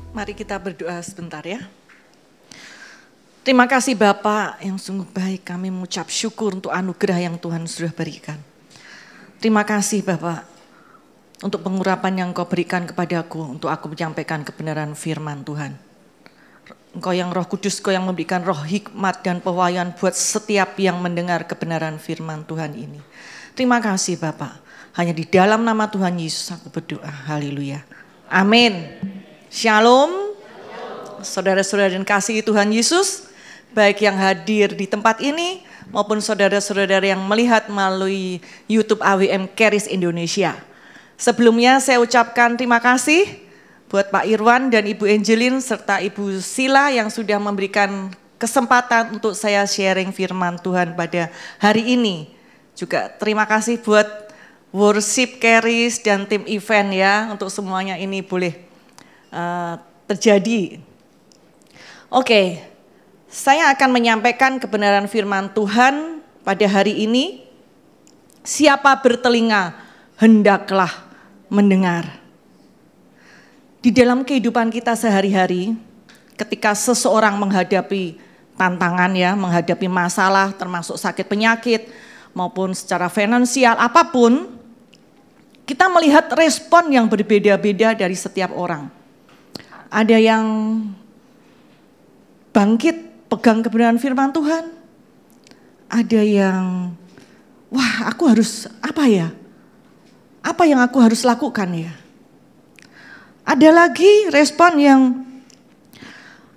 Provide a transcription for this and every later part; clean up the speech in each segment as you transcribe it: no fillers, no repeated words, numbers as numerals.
Mari kita berdoa sebentar ya. Terima kasih Bapak yang sungguh baik, kami mengucap syukur untuk anugerah yang Tuhan sudah berikan. Terima kasih Bapak untuk pengurapan yang Kau berikan kepadaku untuk aku menyampaikan kebenaran firman Tuhan. Engkau yang Roh Kudus, Kau yang memberikan roh hikmat dan pewahyuan buat setiap yang mendengar kebenaran firman Tuhan ini. Terima kasih Bapak, hanya di dalam nama Tuhan Yesus aku berdoa, haleluya, amin. Shalom, saudara-saudara dan kasih Tuhan Yesus, baik yang hadir di tempat ini maupun saudara-saudara yang melihat melalui YouTube AWM Charis Indonesia. Sebelumnya saya ucapkan terima kasih buat Pak Irwan dan Ibu Angelin serta Ibu Sila yang sudah memberikan kesempatan untuk saya sharing firman Tuhan pada hari ini. Juga terima kasih buat Worship Charis dan tim event ya, untuk semuanya ini boleh terjadi. Oke, saya akan menyampaikan kebenaran firman Tuhan pada hari ini. Siapa bertelinga, hendaklah mendengar. Di dalam kehidupan kita sehari-hari, ketika seseorang menghadapi tantangan ya, menghadapi masalah termasuk sakit penyakit maupun secara finansial apapun, kita melihat respon yang berbeda-beda dari setiap orang. Ada yang bangkit pegang kebenaran firman Tuhan. Ada yang, wah aku harus apa ya? Apa yang aku harus lakukan ya? Ada lagi respon yang,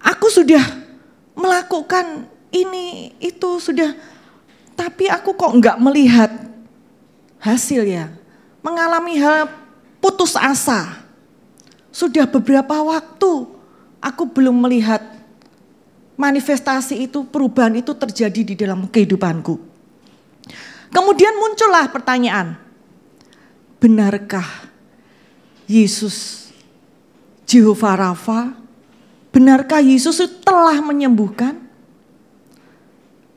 aku sudah melakukan ini, itu sudah, tapi aku kok enggak melihat hasil ya. Mengalami hal putus asa. Sudah beberapa waktu aku belum melihat manifestasi itu, perubahan itu terjadi di dalam kehidupanku. Kemudian muncullah pertanyaan, benarkah Yesus Jehovah Rafa? Benarkah Yesus telah menyembuhkan?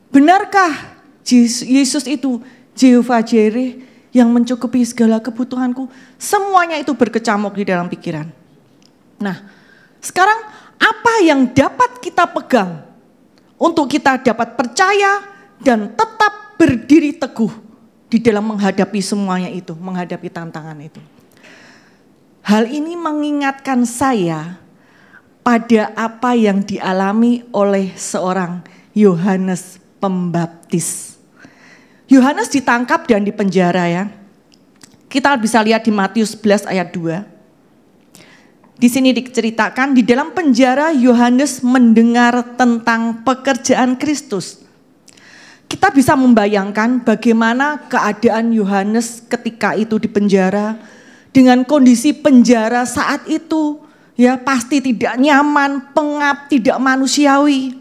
Benarkah Yesus itu Jehovah Jireh yang mencukupi segala kebutuhanku? Semuanya itu berkecamuk di dalam pikiran. Nah, sekarang apa yang dapat kita pegang untuk kita dapat percaya dan tetap berdiri teguh di dalam menghadapi semuanya itu, menghadapi tantangan itu? Hal ini mengingatkan saya pada apa yang dialami oleh seorang Yohanes Pembaptis. Yohanes ditangkap dan dipenjara ya. Kita bisa lihat di Matius 11 ayat 2. Di sini diceritakan di dalam penjara Yohanes mendengar tentang pekerjaan Kristus. Kita bisa membayangkan bagaimana keadaan Yohanes ketika itu di penjara, dengan kondisi penjara saat itu ya pasti tidak nyaman, pengap, tidak manusiawi.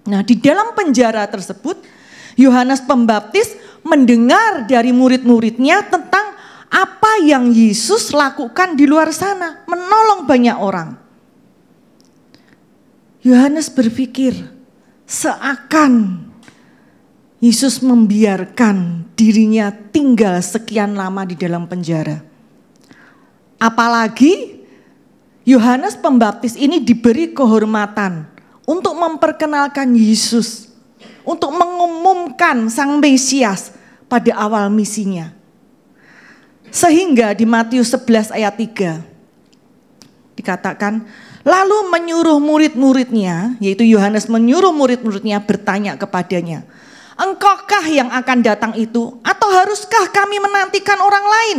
Nah, di dalam penjara tersebut Yohanes Pembaptis mendengar dari murid-muridnya tentang apa yang Yesus lakukan di luar sana, menolong banyak orang. Yohanes berpikir seakan Yesus membiarkan dirinya tinggal sekian lama di dalam penjara. Apalagi Yohanes Pembaptis ini diberi kehormatan untuk memperkenalkan Yesus, untuk mengumumkan Sang Mesias pada awal misinya. Sehingga di Matius 11 ayat 3 dikatakan, lalu menyuruh murid-muridnya, yaitu Yohanes menyuruh murid-muridnya bertanya kepadanya, engkaukah yang akan datang itu atau haruskah kami menantikan orang lain?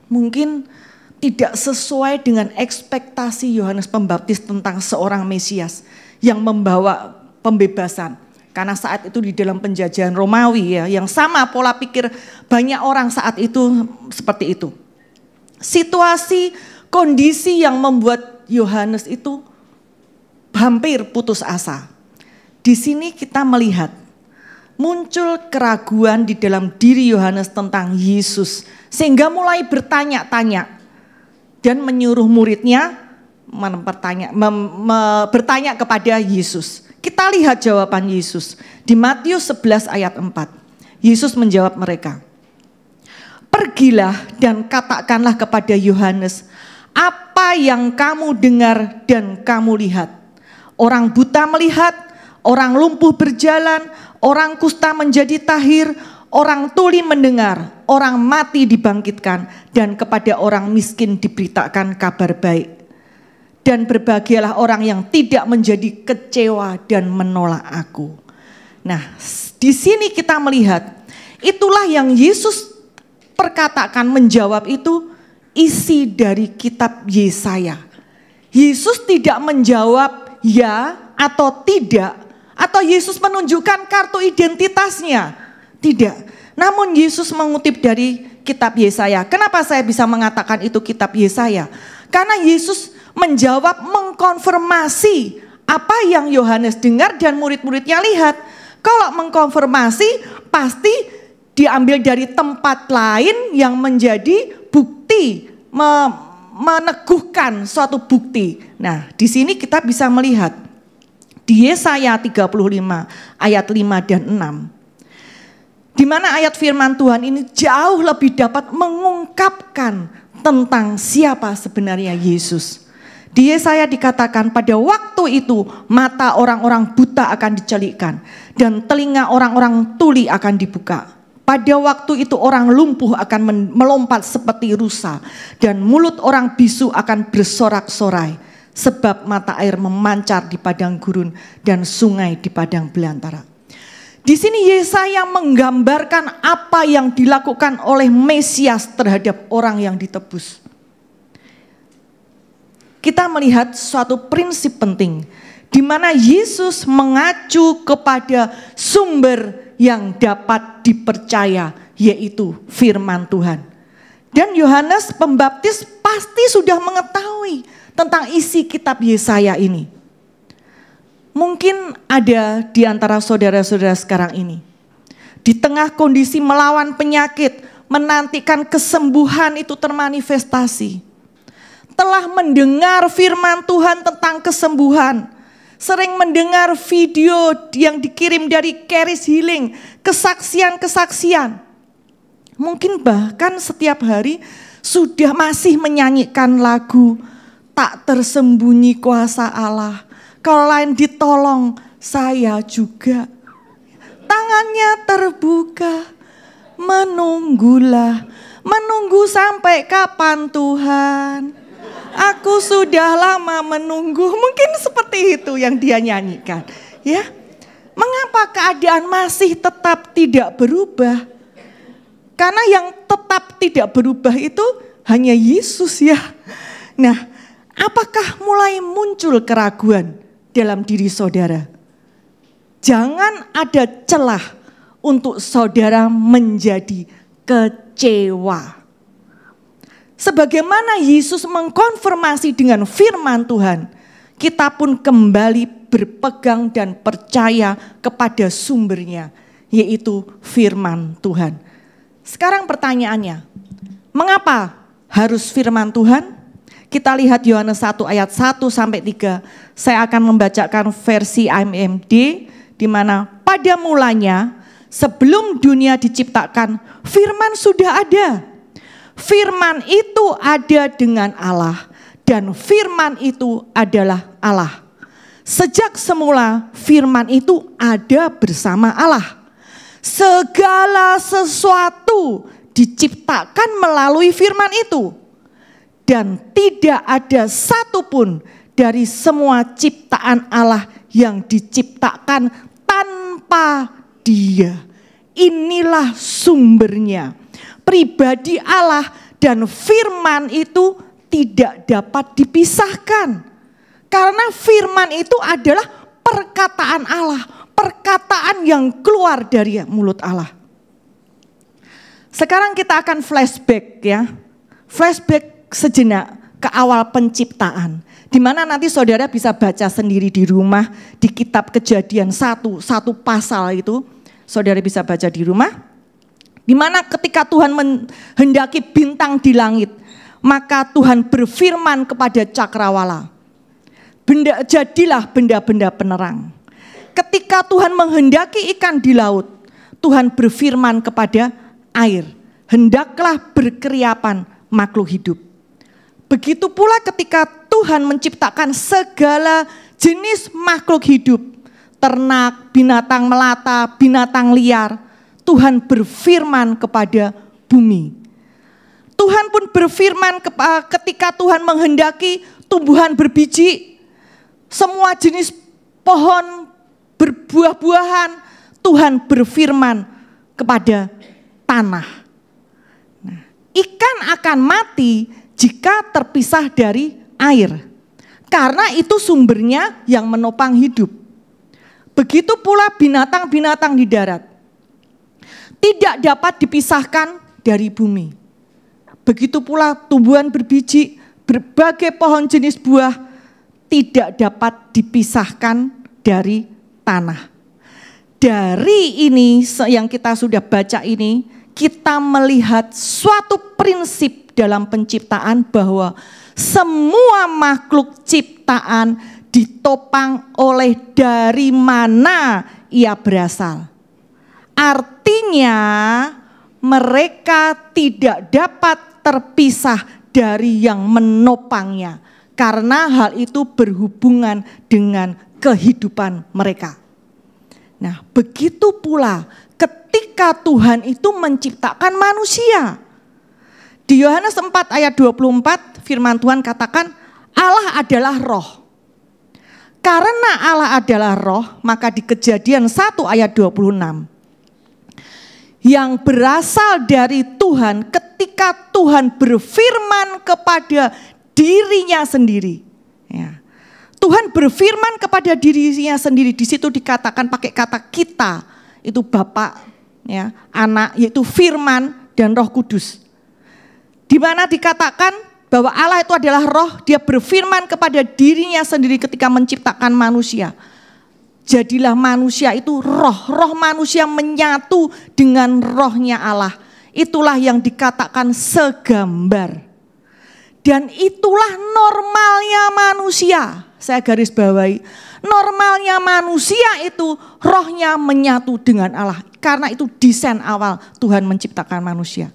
Mungkin tidak sesuai dengan ekspektasi Yohanes Pembaptis tentang seorang Mesias yang membawa pembebasan. Karena saat itu di dalam penjajahan Romawi ya, yang sama pola pikir banyak orang saat itu seperti itu. Situasi, kondisi yang membuat Yohanes itu hampir putus asa. Di sini kita melihat muncul keraguan di dalam diri Yohanes tentang Yesus. Sehingga mulai bertanya-tanya dan menyuruh muridnya bertanya kepada Yesus. Kita lihat jawaban Yesus di Matius 11 ayat 4. Yesus menjawab mereka, pergilah dan katakanlah kepada Yohanes apa apa yang kamu dengar dan kamu lihat. Orang buta melihat, orang lumpuh berjalan, orang kusta menjadi tahir, orang tuli mendengar, orang mati dibangkitkan, dan kepada orang miskin diberitakan kabar baik. Dan berbahagialah orang yang tidak menjadi kecewa dan menolak aku. Nah, di sini kita melihat, itulah yang Yesus perkatakan menjawab itu isi dari kitab Yesaya. Yesus tidak menjawab ya atau tidak, atau Yesus menunjukkan kartu identitasnya. Tidak. Namun Yesus mengutip dari kitab Yesaya. Kenapa saya bisa mengatakan itu kitab Yesaya? Karena Yesus menjawab, mengkonfirmasi apa yang Yohanes dengar dan murid-muridnya lihat. Kalau mengkonfirmasi pasti diambil dari tempat lain yang menjadi bukti, meneguhkan suatu bukti. Nah, di sini kita bisa melihat di Yesaya 35 ayat 5 dan 6. Di mana ayat firman Tuhan ini jauh lebih dapat mengungkapkan tentang siapa sebenarnya Yesus. Di Yesaya dikatakan pada waktu itu mata orang-orang buta akan dicelikkan dan telinga orang-orang tuli akan dibuka. Pada waktu itu orang lumpuh akan melompat seperti rusa dan mulut orang bisu akan bersorak-sorai sebab mata air memancar di padang gurun dan sungai di padang belantara. Di sini Yesaya menggambarkan apa yang dilakukan oleh Mesias terhadap orang yang ditebus. Kita melihat suatu prinsip penting di mana Yesus mengacu kepada sumber yang dapat dipercaya, yaitu firman Tuhan. Dan Yohanes Pembaptis pasti sudah mengetahui tentang isi kitab Yesaya ini. Mungkin ada di antara saudara-saudara sekarang ini, di tengah kondisi melawan penyakit, menantikan kesembuhan itu termanifestasi. Telah mendengar firman Tuhan tentang kesembuhan, sering mendengar video yang dikirim dari Charis Healing, kesaksian-kesaksian. Mungkin bahkan setiap hari sudah masih menyanyikan lagu tak tersembunyi kuasa Allah. Kalau lain ditolong, saya juga. Tangannya terbuka, menunggulah, menunggu sampai kapan Tuhan? Aku sudah lama menunggu. Mungkin seperti itu yang dia nyanyikan. Ya, mengapa keadaan masih tetap tidak berubah? Karena yang tetap tidak berubah itu hanya Yesus ya. Nah, apakah mulai muncul keraguan dalam diri saudara? Jangan ada celah untuk saudara menjadi kecewa. Sebagaimana Yesus mengkonfirmasi dengan firman Tuhan, kita pun kembali berpegang dan percaya kepada sumbernya, yaitu firman Tuhan. Sekarang pertanyaannya, mengapa harus firman Tuhan? Kita lihat Yohanes 1 ayat 1 sampai 3. Saya akan membacakan versi IMMD, di mana pada mulanya sebelum dunia diciptakan, firman sudah ada. Firman itu ada dengan Allah dan firman itu adalah Allah. Sejak semula firman itu ada bersama Allah. Segala sesuatu diciptakan melalui firman itu. Dan tidak ada satupun dari semua ciptaan Allah yang diciptakan tanpa Dia. Inilah sumbernya. Pribadi Allah dan firman itu tidak dapat dipisahkan. Karena firman itu adalah perkataan Allah, perkataan yang keluar dari mulut Allah. Sekarang kita akan flashback ya. Flashback sejenak ke awal penciptaan. Di mana nanti saudara bisa baca sendiri di rumah di kitab Kejadian satu pasal itu. Saudara bisa baca di rumah. Di mana ketika Tuhan menghendaki bintang di langit, maka Tuhan berfirman kepada cakrawala, jadilah benda-benda penerang. Ketika Tuhan menghendaki ikan di laut, Tuhan berfirman kepada air, hendaklah berkeriapan makhluk hidup. begitu pula ketika Tuhan menciptakan segala jenis makhluk hidup, ternak, binatang melata, binatang liar, Tuhan berfirman kepada bumi. Tuhan pun berfirman ketika Tuhan menghendaki tumbuhan berbiji, semua jenis pohon berbuah-buahan, Tuhan berfirman kepada tanah. Nah, ikan akan mati jika terpisah dari air, karena itu sumbernya yang menopang hidup. Begitu pula binatang-binatang di darat, tidak dapat dipisahkan dari bumi. Begitu pula tumbuhan berbiji, berbagai pohon jenis buah tidak dapat dipisahkan dari tanah. Dari ini yang kita sudah baca ini, kita melihat suatu prinsip dalam penciptaan bahwa semua makhluk ciptaan ditopang oleh dari mana ia berasal. Artinya mereka tidak dapat terpisah dari yang menopangnya, karena hal itu berhubungan dengan kehidupan mereka. Nah, begitu pula ketika Tuhan itu menciptakan manusia. Di Yohanes 4 ayat 24 firman Tuhan katakan, Allah adalah roh. Karena Allah adalah roh, maka di Kejadian 1 ayat 26, yang berasal dari Tuhan ketika Tuhan berfirman kepada dirinya sendiri. Ya. Tuhan berfirman kepada dirinya sendiri, di situ dikatakan pakai kata kita, itu Bapa, ya, Anak, yaitu Firman dan Roh Kudus. Di mana dikatakan bahwa Allah itu adalah roh, dia berfirman kepada dirinya sendiri ketika menciptakan manusia. Jadilah manusia itu roh, roh manusia menyatu dengan rohnya Allah. Itulah yang dikatakan segambar. Dan itulah normalnya manusia. Saya garis bawahi, normalnya manusia itu rohnya menyatu dengan Allah. Karena itu desain awal Tuhan menciptakan manusia.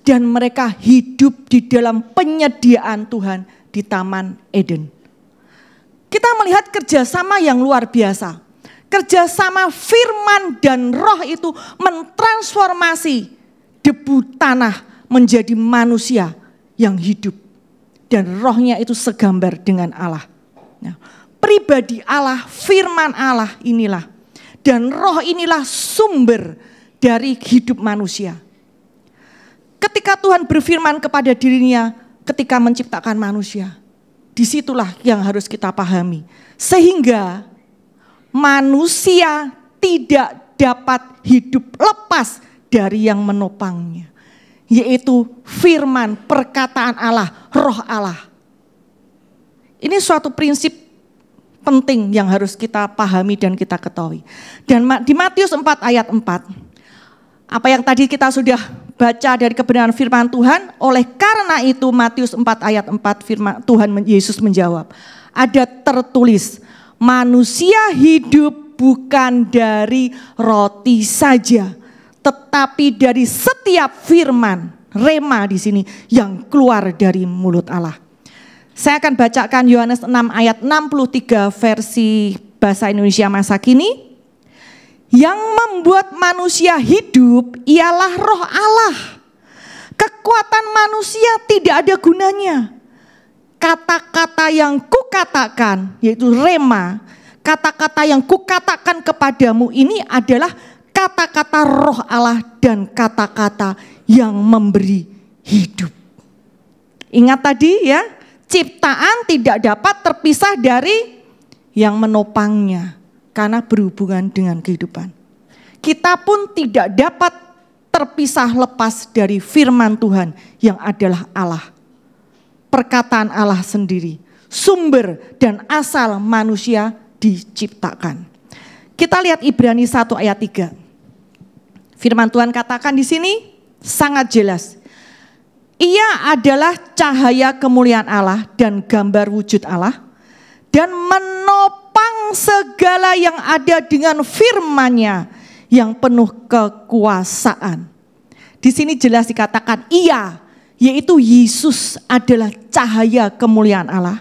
Dan mereka hidup di dalam penyediaan Tuhan di Taman Eden. Kita melihat kerjasama yang luar biasa. Kerjasama firman dan roh itu mentransformasi debu tanah menjadi manusia yang hidup. Dan rohnya itu segambar dengan Allah. Nah, pribadi Allah, firman Allah inilah. Dan roh inilah sumber dari hidup manusia. Ketika Tuhan berfirman kepada dirinya ketika menciptakan manusia, disitulah yang harus kita pahami. Sehingga manusia tidak dapat hidup lepas dari yang menopangnya. Yaitu firman, perkataan Allah, roh Allah. Ini suatu prinsip penting yang harus kita pahami dan kita ketahui. Dan di Matius 4 ayat 4, apa yang tadi kita sudah baca dari kebenaran firman Tuhan, oleh karena itu Matius 4 ayat 4 firman Tuhan Yesus menjawab, ada tertulis, manusia hidup bukan dari roti saja, tetapi dari setiap firman, rema di sini, yang keluar dari mulut Allah. Saya akan bacakan Yohanes 6 ayat 63 versi bahasa Indonesia masa kini. Yang membuat manusia hidup ialah roh Allah. Kekuatan manusia tidak ada gunanya. Kata-kata yang kukatakan, yaitu rema, kata-kata yang kukatakan kepadamu ini adalah kata-kata roh Allah dan kata-kata yang memberi hidup. Ingat tadi ya, ciptaan tidak dapat terpisah dari yang menopangnya. Karena berhubungan dengan kehidupan. Kita pun tidak dapat terpisah lepas dari firman Tuhan yang adalah Allah. Perkataan Allah sendiri, sumber dan asal manusia diciptakan. Kita lihat Ibrani 1 ayat 3. Firman Tuhan katakan di sini sangat jelas. Ia adalah cahaya kemuliaan Allah dan gambar wujud Allah. Dan menopang segala yang ada dengan firman-Nya yang penuh kekuasaan. Di sini jelas dikatakan ia yaitu Yesus adalah cahaya kemuliaan Allah.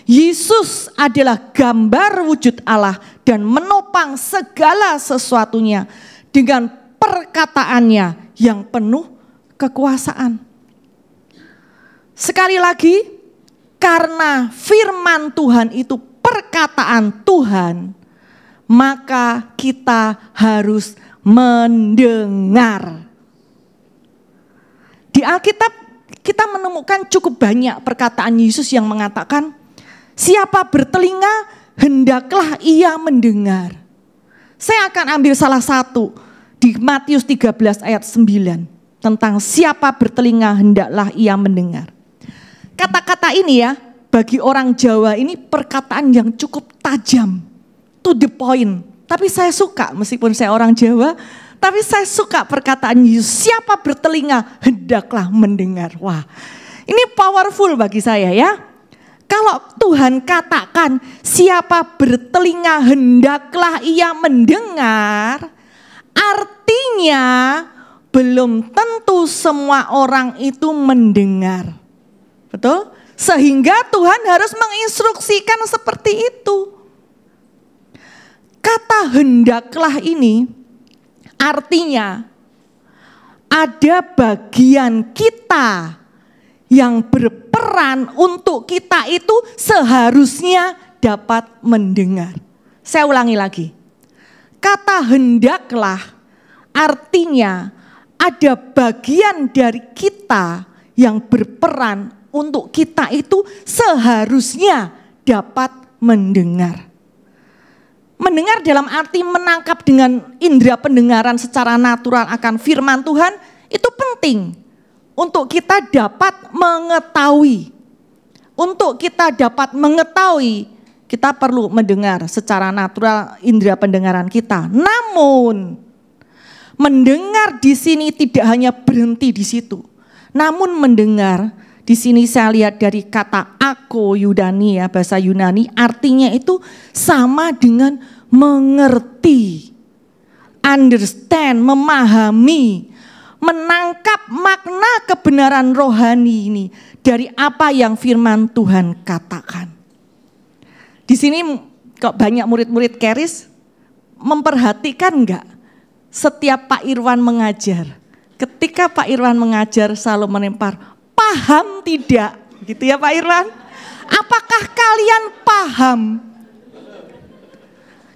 Yesus adalah gambar wujud Allah dan menopang segala sesuatunya dengan perkataannya yang penuh kekuasaan. Sekali lagi, karena firman Tuhan itu perkataan Tuhan, maka kita harus mendengar. Di Alkitab kita menemukan cukup banyak perkataan Yesus yang mengatakan, siapa bertelinga, hendaklah ia mendengar. Saya akan ambil salah satu di Matius 13 ayat 9. Tentang siapa bertelinga, hendaklah ia mendengar. Kata-kata ini ya, bagi orang Jawa ini perkataan yang cukup tajam. To the point. Tapi saya suka, meskipun saya orang Jawa, tapi saya suka perkataan Yesus. Siapa bertelinga, hendaklah mendengar. Wah, ini powerful bagi saya ya. Kalau Tuhan katakan siapa bertelinga hendaklah ia mendengar, artinya belum tentu semua orang itu mendengar. Betul? Sehingga Tuhan harus menginstruksikan seperti itu. Kata hendaklah ini artinya ada bagian kita yang berperan untuk kita itu seharusnya dapat mendengar. Saya ulangi lagi. Kata hendaklah artinya ada bagian dari kita yang berperan untuk kita itu seharusnya dapat mendengar. Mendengar dalam arti menangkap dengan indera pendengaran secara natural akan firman Tuhan itu penting. Untuk kita dapat mengetahui. Untuk kita dapat mengetahui, kita perlu mendengar secara natural indera pendengaran kita. Namun, mendengar di sini tidak hanya berhenti di situ. Namun mendengar, di sini saya lihat dari kata akoiudani ya, bahasa Yunani, artinya itu sama dengan mengerti, understand, memahami, menangkap makna kebenaran rohani ini dari apa yang firman Tuhan katakan. Di sini kok banyak murid-murid Keris memperhatikan enggak setiap Pak Irwan mengajar. Ketika Pak Irwan mengajar selalu melempar, paham tidak? Gitu ya Pak Irwan. Apakah kalian paham?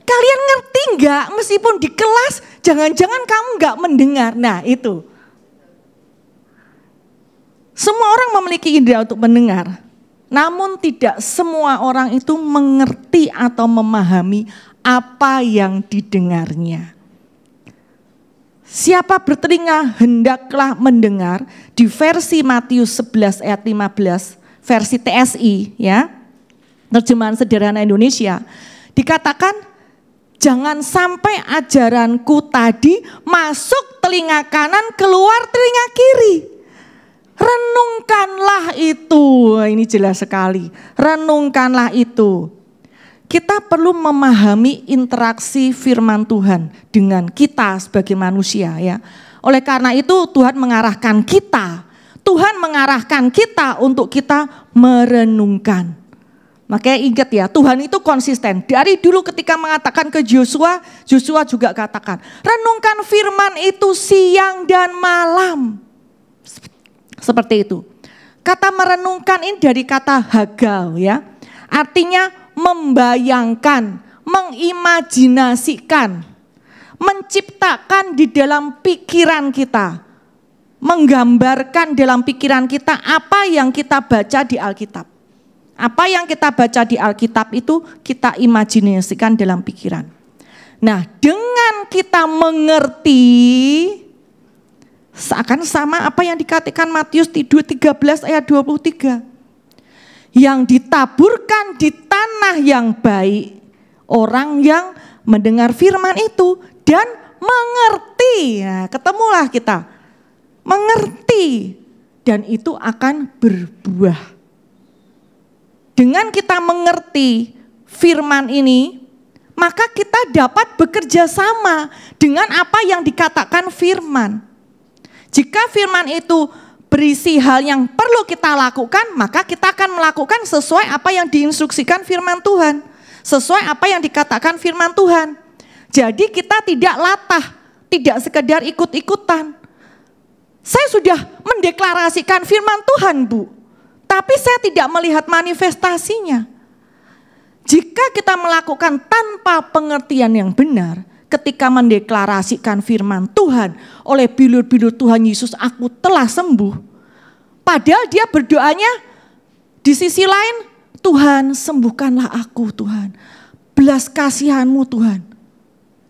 Kalian ngerti enggak meskipun di kelas jangan-jangan kamu enggak mendengar. Nah itu. Semua orang memiliki indera untuk mendengar, namun tidak semua orang itu mengerti atau memahami apa yang didengarnya. Siapa bertelinga hendaklah mendengar, di versi Matius 11 ayat 15, versi TSI ya, terjemahan sederhana Indonesia, dikatakan jangan sampai ajaranku tadi masuk telinga kanan keluar telinga kiri. Renungkanlah itu, ini jelas sekali. Renungkanlah itu. Kita perlu memahami interaksi firman Tuhan dengan kita sebagai manusia ya. Oleh karena itu Tuhan mengarahkan kita. Tuhan mengarahkan kita untuk kita merenungkan. Makanya ingat ya, Tuhan itu konsisten. Dari dulu ketika mengatakan ke Joshua, Joshua juga katakan, renungkan firman itu siang dan malam. Seperti itu. Kata merenungkan ini dari kata hagal ya. Artinya membayangkan, mengimajinasikan, menciptakan di dalam pikiran kita. Menggambarkan dalam pikiran kita apa yang kita baca di Alkitab. Apa yang kita baca di Alkitab itu kita imajinasikan dalam pikiran. Nah, dengan kita mengerti, seakan sama apa yang dikatakan Matius 13 ayat 23. Yang ditaburkan di tanah yang baik, orang yang mendengar firman itu dan mengerti. Nah, ketemulah kita, mengerti dan itu akan berbuah. Dengan kita mengerti firman ini, maka kita dapat bekerja sama dengan apa yang dikatakan firman. Jika firman itu berisi hal yang perlu kita lakukan, maka kita akan melakukan sesuai apa yang diinstruksikan firman Tuhan. Sesuai apa yang dikatakan firman Tuhan. Jadi kita tidak latah, tidak sekedar ikut-ikutan. Saya sudah mendeklarasikan firman Tuhan, Bu. Tapi saya tidak melihat manifestasinya. Jika kita melakukan tanpa pengertian yang benar, ketika mendeklarasikan firman Tuhan oleh bilur-bilur Tuhan Yesus, aku telah sembuh. Padahal dia berdoanya di sisi lain, Tuhan sembuhkanlah aku Tuhan. Belas kasihan-Mu Tuhan.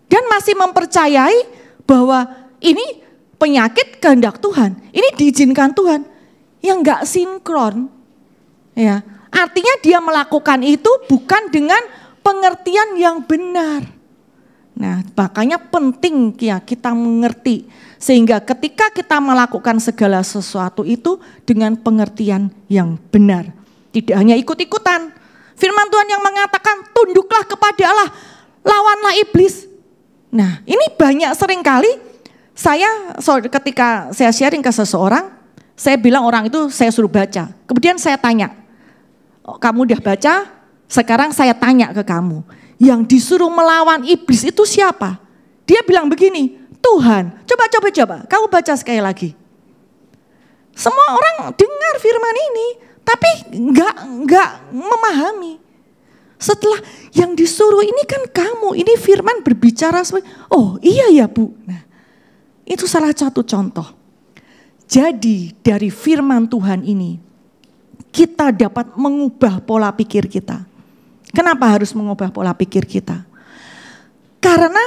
Dan masih mempercayai bahwa ini penyakit kehendak Tuhan. Ini diizinkan Tuhan. Yang enggak sinkron. Ya, artinya dia melakukan itu bukan dengan pengertian yang benar. Nah, makanya penting ya kita mengerti. Sehingga ketika kita melakukan segala sesuatu itu dengan pengertian yang benar. Tidak hanya ikut-ikutan. Firman Tuhan yang mengatakan tunduklah kepada Allah, lawanlah iblis. Nah, ini banyak seringkali ketika saya sharing ke seseorang, saya bilang orang itu saya suruh baca. Kemudian saya tanya, kamu udah baca? Sekarang saya tanya ke kamu, yang disuruh melawan iblis itu siapa? Dia bilang begini, Tuhan. Coba, kamu baca sekali lagi. Semua orang dengar firman ini, tapi enggak memahami. Setelah yang disuruh ini kan kamu, ini firman berbicara, oh iya ya Bu. Nah, itu salah satu contoh. Jadi dari firman Tuhan ini, kita dapat mengubah pola pikir kita. Kenapa harus mengubah pola pikir kita? Karena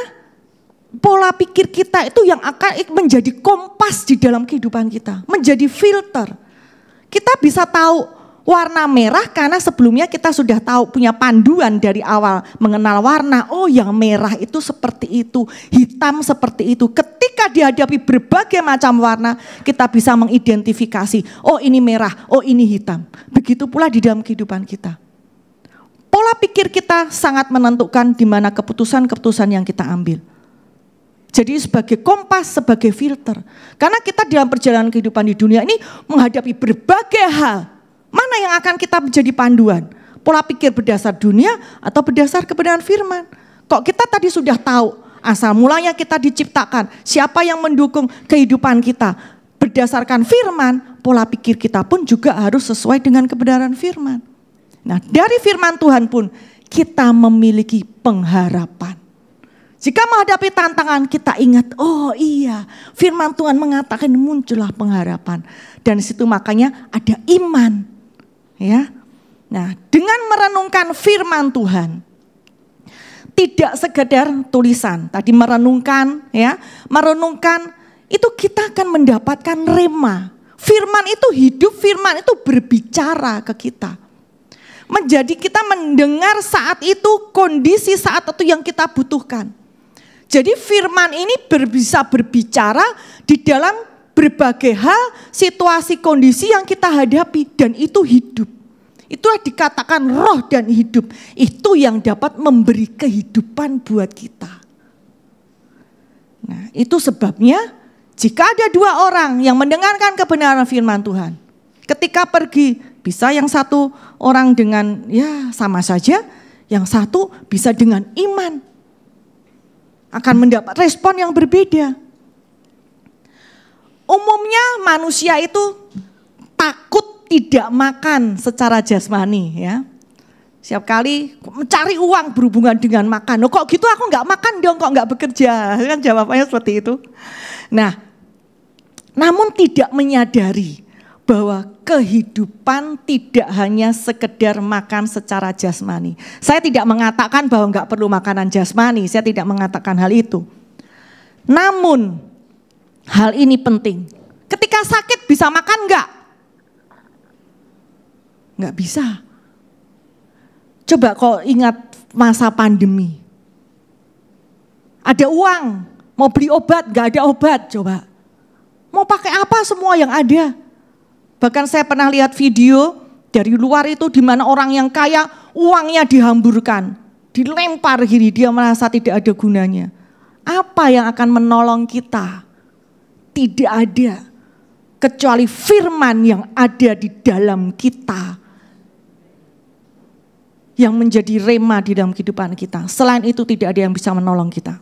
pola pikir kita itu yang akan menjadi kompas di dalam kehidupan kita. Menjadi filter. Kita bisa tahu warna merah karena sebelumnya kita sudah tahu, punya panduan dari awal mengenal warna. Oh yang merah itu seperti itu, hitam seperti itu. Ketika dihadapi berbagai macam warna, kita bisa mengidentifikasi, oh ini merah, oh ini hitam. Begitu pula di dalam kehidupan kita. Pola pikir kita sangat menentukan di mana keputusan-keputusan yang kita ambil. Jadi sebagai kompas, sebagai filter. Karena kita dalam perjalanan kehidupan di dunia ini menghadapi berbagai hal. Mana yang akan kita menjadi panduan? Pola pikir berdasar dunia atau berdasar kebenaran firman? Kok kita tadi sudah tahu asal mulanya kita diciptakan, siapa yang mendukung kehidupan kita? Berdasarkan firman, pola pikir kita pun juga harus sesuai dengan kebenaran firman. Nah, dari firman Tuhan pun kita memiliki pengharapan. Jika menghadapi tantangan kita ingat, oh iya firman Tuhan mengatakan muncullah pengharapan. Dan di situ makanya ada iman. Ya, nah dengan merenungkan firman Tuhan, tidak sekedar tulisan. Tadi merenungkan itu kita akan mendapatkan rema. Firman itu hidup, firman itu berbicara ke kita. Menjadi kita mendengar saat itu, kondisi saat itu yang kita butuhkan. Jadi firman ini bisa berbicara di dalam berbagai hal, situasi, kondisi yang kita hadapi. Dan itu hidup. Itulah dikatakan roh dan hidup. Itu yang dapat memberi kehidupan buat kita. Nah, itu sebabnya jika ada dua orang yang mendengarkan kebenaran firman Tuhan. Ketika pergi, bisa yang satu orang dengan ya sama saja. Yang satu bisa dengan iman. Akan mendapat respon yang berbeda. Umumnya manusia itu takut tidak makan secara jasmani ya. Setiap kali mencari uang berhubungan dengan makan. Kok gitu aku nggak makan dong, kok nggak bekerja. Kan jawabannya seperti itu. Nah, namun tidak menyadari bahwa kehidupan tidak hanya sekedar makan secara jasmani. Saya tidak mengatakan bahwa nggak perlu makanan jasmani. Saya tidak mengatakan hal itu. Namun hal ini penting. Ketika sakit bisa makan nggak? Nggak bisa. Coba kau ingat masa pandemi. Ada uang, mau beli obat, nggak ada obat, coba. Mau pakai apa semua yang ada. Bahkan saya pernah lihat video dari luar itu di mana orang yang kaya uangnya dihamburkan. Dilempar gini, dia merasa tidak ada gunanya. Apa yang akan menolong kita? Tidak ada. kecuali firman yang ada di dalam kita, yang menjadi rema di dalam kehidupan kita. Selain itu tidak ada yang bisa menolong kita.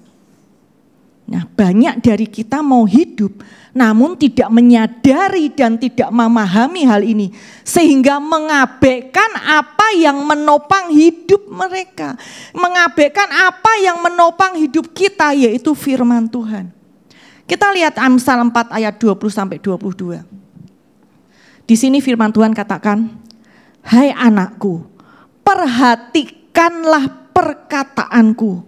Nah, banyak dari kita mau hidup namun tidak menyadari dan tidak memahami hal ini, sehingga mengabaikan apa yang menopang hidup mereka, mengabaikan apa yang menopang hidup kita, yaitu firman Tuhan. Kita lihat Amsal 4 ayat 20-22. Di sini firman Tuhan katakan, "Hai anakku, perhatikanlah perkataanku,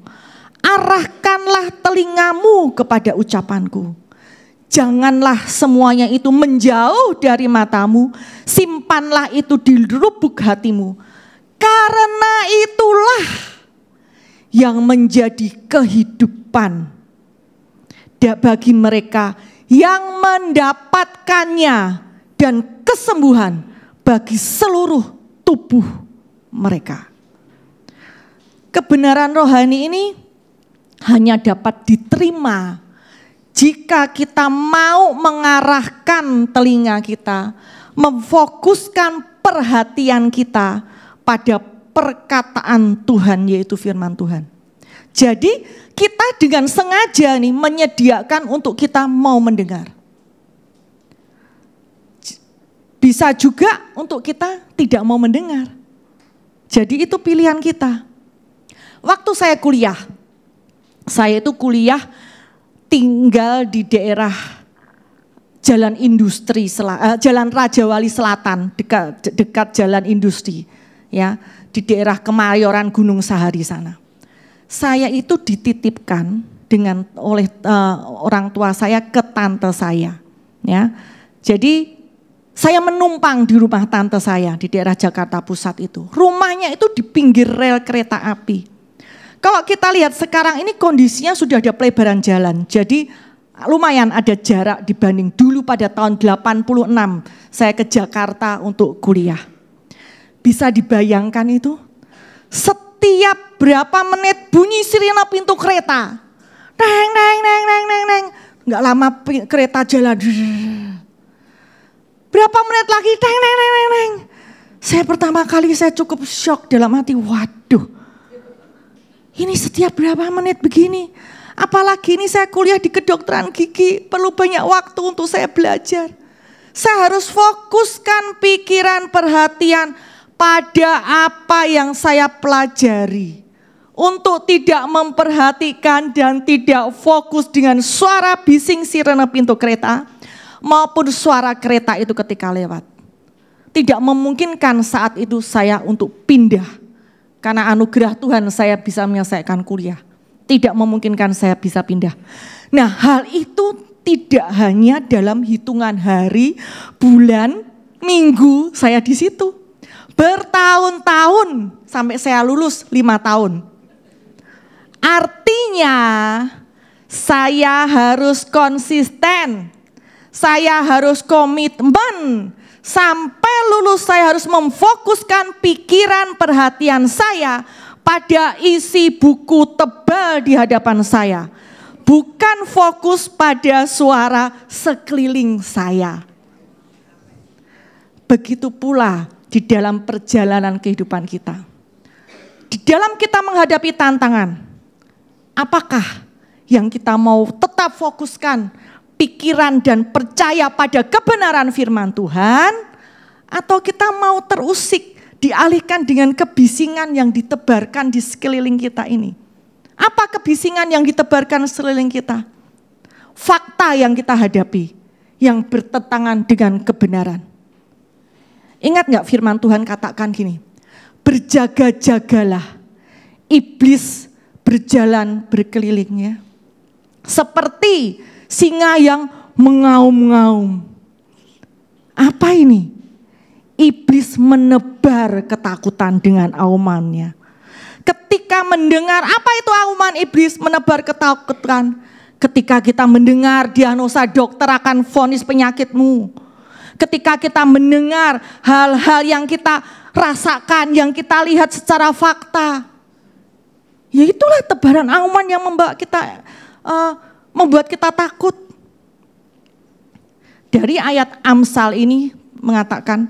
arahkanlah telingamu kepada ucapanku. Janganlah semuanya itu menjauh dari matamu, simpanlah itu di lubuk hatimu. Karena itulah yang menjadi kehidupan bagi mereka yang mendapatkannya dan kesembuhan bagi seluruh tubuh mereka." Kebenaran rohani ini hanya dapat diterima jika kita mau mengarahkan telinga kita, memfokuskan perhatian kita pada perkataan Tuhan, yaitu firman Tuhan. Jadi kita dengan sengaja nih menyediakan untuk kita mau mendengar. Bisa juga untuk kita tidak mau mendengar. Jadi itu pilihan kita. Waktu saya kuliah, saya itu kuliah tinggal di daerah Jalan Industri, Jalan Raja Wali Selatan, dekat Jalan Industri, ya, di daerah Kemayoran Gunung Sahari sana. Saya itu dititipkan oleh orang tua saya ke tante saya, ya. Jadi saya menumpang di rumah tante saya di daerah Jakarta Pusat itu. Rumahnya itu di pinggir rel kereta api. Kalau kita lihat sekarang ini kondisinya sudah ada pelebaran jalan. Jadi lumayan ada jarak dibanding dulu pada tahun 86 saya ke Jakarta untuk kuliah. Bisa dibayangkan itu? Setiap berapa menit bunyi sirine pintu kereta. Neng, neng, neng, neng, neng, neng. Nggak lama kereta jalan. Berapa menit lagi, neng, neng, neng, neng, neng. Saya pertama kali saya cukup shock dalam hati, waduh. Ini setiap berapa menit begini. Apalagi ini saya kuliah di kedokteran gigi, perlu banyak waktu untuk saya belajar. Saya harus fokuskan pikiran, perhatian pada apa yang saya pelajari. Untuk tidak memperhatikan dan tidak fokus dengan suara bising sirene pintu kereta maupun suara kereta itu ketika lewat. Tidak memungkinkan saat itu saya untuk pindah. Karena anugerah Tuhan saya bisa menyelesaikan kuliah. Tidak memungkinkan saya bisa pindah. Nah, hal itu tidak hanya dalam hitungan hari, bulan, minggu saya di situ. Bertahun-tahun sampai saya lulus 5 tahun. Artinya saya harus konsisten. Saya harus komitmen. Sampai lulus saya harus memfokuskan pikiran perhatian saya pada isi buku tebal di hadapan saya. Bukan fokus pada suara sekeliling saya. Begitu pula di dalam perjalanan kehidupan kita. Di dalam kita menghadapi tantangan, apakah yang kita mau tetap fokuskan pikiran dan percaya pada kebenaran firman Tuhan, atau kita mau terusik dialihkan dengan kebisingan yang ditebarkan di sekeliling kita ini? Apa kebisingan yang ditebarkan sekeliling kita? Fakta yang kita hadapi yang bertentangan dengan kebenaran. Ingat gak firman Tuhan katakan gini, berjaga-jagalah, iblis berjalan berkelilingnya seperti singa yang mengaum-ngaum. Apa ini? Iblis menebar ketakutan dengan aumannya. Ketika mendengar, apa itu auman iblis menebar ketakutan? Ketika kita mendengar diagnosa dokter akan vonis penyakitmu. Ketika kita mendengar hal-hal yang kita rasakan, yang kita lihat secara fakta. Ya itulah tebaran auman yang membuat kita takut. Dari ayat Amsal ini mengatakan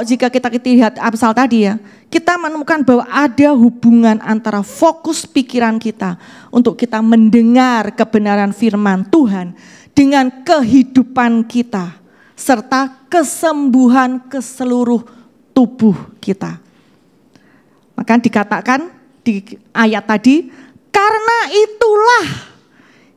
jika kita lihat Amsal tadi ya, kita menemukan bahwa ada hubungan antara fokus pikiran kita untuk kita mendengar kebenaran firman Tuhan dengan kehidupan kita serta kesembuhan ke seluruh tubuh kita. Maka dikatakan di ayat tadi, karena itulah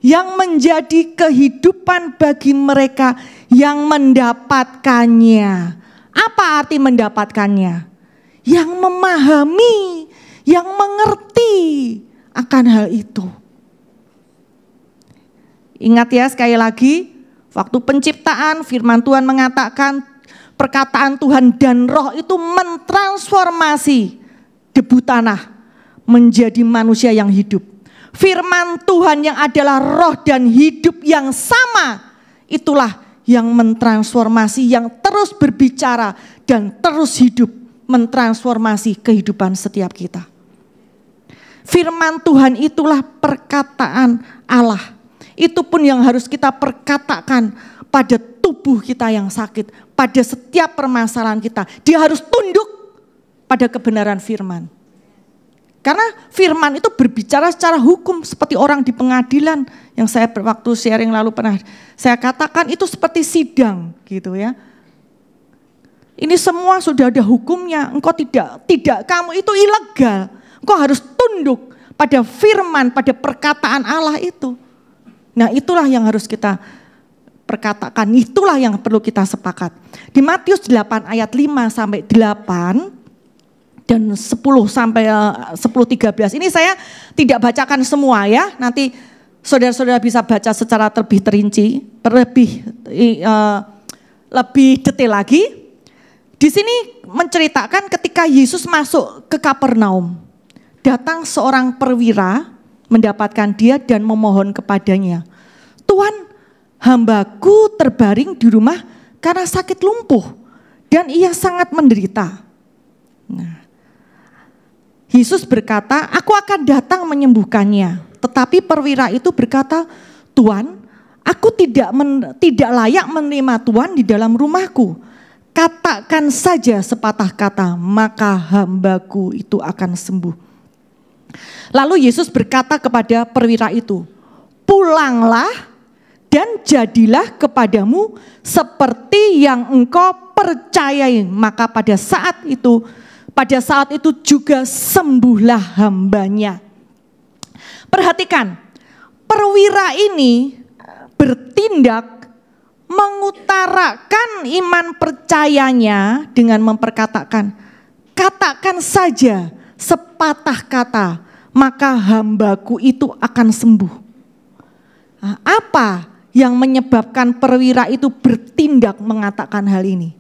yang menjadi kehidupan bagi mereka yang mendapatkannya. Apa arti mendapatkannya? Yang memahami, yang mengerti akan hal itu. Ingat ya, sekali lagi, waktu penciptaan firman Tuhan mengatakan perkataan Tuhan dan roh itu mentransformasi debu tanah menjadi manusia yang hidup. Firman Tuhan yang adalah roh dan hidup yang sama, itulah yang mentransformasi, yang terus berbicara dan terus hidup, mentransformasi kehidupan setiap kita. Firman Tuhan itulah perkataan Allah. Itu pun yang harus kita perkatakan pada tubuh kita yang sakit, pada setiap permasalahan kita. Dia harus tunduk pada kebenaran firman. Karena firman itu berbicara secara hukum seperti orang di pengadilan yang saya waktu sharing lalu pernah saya katakan itu seperti sidang gitu ya. Ini semua sudah ada hukumnya. Engkau tidak kamu itu ilegal. Engkau harus tunduk pada firman, pada perkataan Allah itu. Nah, itulah yang harus kita perkatakan, itulah yang perlu kita sepakat. Di Matius 8 ayat 5 sampai 8 dan 10 sampai 10:13. Ini saya tidak bacakan semua ya. Nanti saudara-saudara bisa baca secara lebih terinci, lebih detail lagi. Di sini menceritakan ketika Yesus masuk ke Kapernaum, datang seorang perwira mendapatkan dia dan memohon kepadanya, "Tuhan, hambaku terbaring di rumah karena sakit lumpuh dan ia sangat menderita." Nah, Yesus berkata, "Aku akan datang menyembuhkannya." Tetapi perwira itu berkata, "Tuan, aku tidak layak menerima Tuhan di dalam rumahku. Katakan saja sepatah kata, maka hambaku itu akan sembuh." Lalu Yesus berkata kepada perwira itu, "Pulanglah dan jadilah kepadamu seperti yang engkau percayai." Maka pada saat itu juga sembuhlah hambanya. Perhatikan, perwira ini bertindak mengutarakan iman percayanya dengan memperkatakan, "Katakan saja sepatah kata, maka hambaku itu akan sembuh." Nah, apa yang menyebabkan perwira itu bertindak mengatakan hal ini?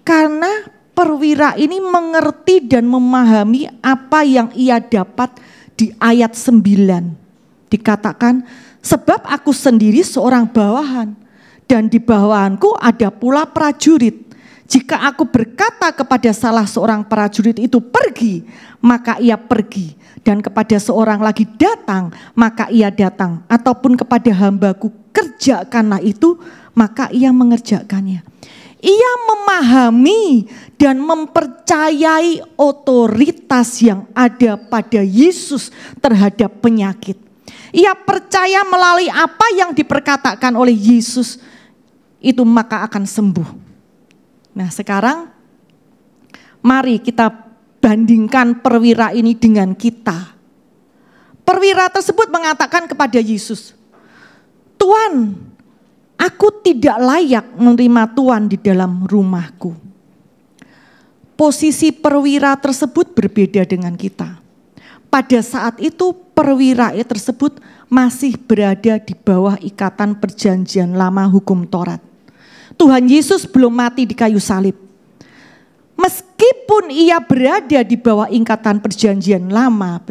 Karena perwira ini mengerti dan memahami apa yang ia dapat di ayat 9. Dikatakan, "Sebab aku sendiri seorang bawahan, dan di bawahanku ada pula prajurit. Jika aku berkata kepada salah seorang prajurit itu pergi, maka ia pergi. Dan kepada seorang lagi datang, maka ia datang. Ataupun kepada hambaku kerjakanlah itu, maka ia mengerjakannya." Ia memahami dan mempercayai otoritas yang ada pada Yesus terhadap penyakit. Ia percaya melalui apa yang diperkatakan oleh Yesus itu maka akan sembuh. Nah, sekarang mari kita bandingkan perwira ini dengan kita. Perwira tersebut mengatakan kepada Yesus, "Tuhan, aku tidak layak menerima Tuhan di dalam rumahku." Posisi perwira tersebut berbeda dengan kita. Pada saat itu perwira tersebut masih berada di bawah ikatan perjanjian lama hukum Taurat. Tuhan Yesus belum mati di kayu salib. Meskipun ia berada di bawah ikatan perjanjian lama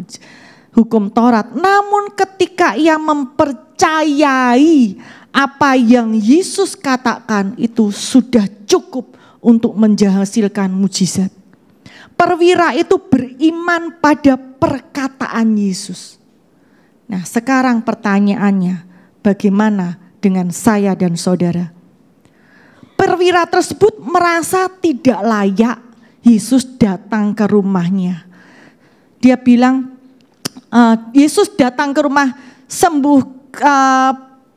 hukum Taurat, namun ketika ia mempercayai apa yang Yesus katakan itu sudah cukup untuk menghasilkan mujizat. Perwira itu beriman pada perkataan Yesus. Nah, sekarang pertanyaannya, bagaimana dengan saya dan saudara. Perwira tersebut merasa tidak layak Yesus datang ke rumahnya. Dia bilang, Yesus datang ke rumah,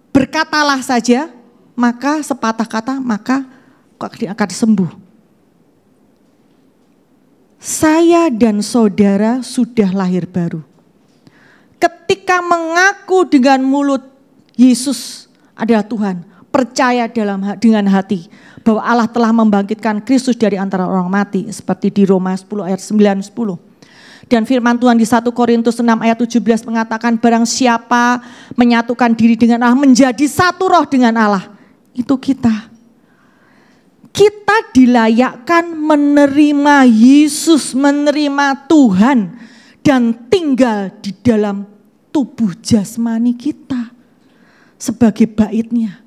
berkatalah saja, maka sepatah kata, maka dia akan sembuh. Saya dan saudara sudah lahir baru. Ketika mengaku dengan mulut Yesus adalah Tuhan, percaya dengan hati bahwa Allah telah membangkitkan Kristus dari antara orang mati, seperti di Roma 10 ayat 9-10. Dan firman Tuhan di 1 Korintus 6 ayat 17 mengatakan, barang siapa menyatukan diri dengan Allah, menjadi satu roh dengan Allah, itu kita. Kita dilayakkan menerima Yesus, menerima Tuhan, dan tinggal di dalam tubuh jasmani kita sebagai baitnya.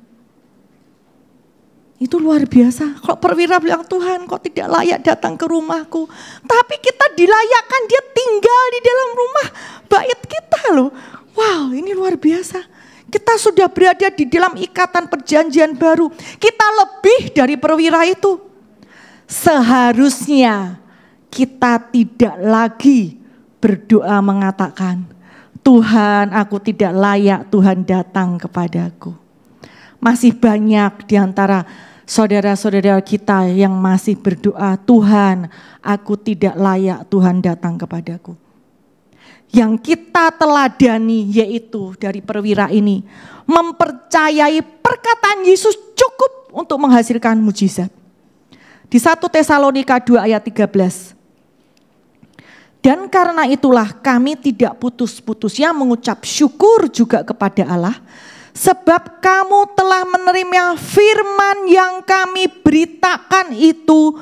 Itu luar biasa. Kalau perwira bilang, Tuhan kok tidak layak datang ke rumahku. Tapi kita dilayakkan dia tinggal di dalam rumah bait kita loh. Wow, ini luar biasa. Kita sudah berada di dalam ikatan perjanjian baru. Kita lebih dari perwira itu. Seharusnya kita tidak lagi berdoa mengatakan, Tuhan aku tidak layak Tuhan datang kepadaku. Masih banyak di antara saudara-saudara kita yang masih berdoa, Tuhan aku tidak layak Tuhan datang kepadaku. Yang kita teladani yaitu dari perwira ini, mempercayai perkataan Yesus cukup untuk menghasilkan mujizat. Di 1 Tesalonika 2 ayat 13. Dan karena itulah kami tidak putus-putusnya mengucap syukur juga kepada Allah, sebab kamu telah menerima firman yang kami beritakan itu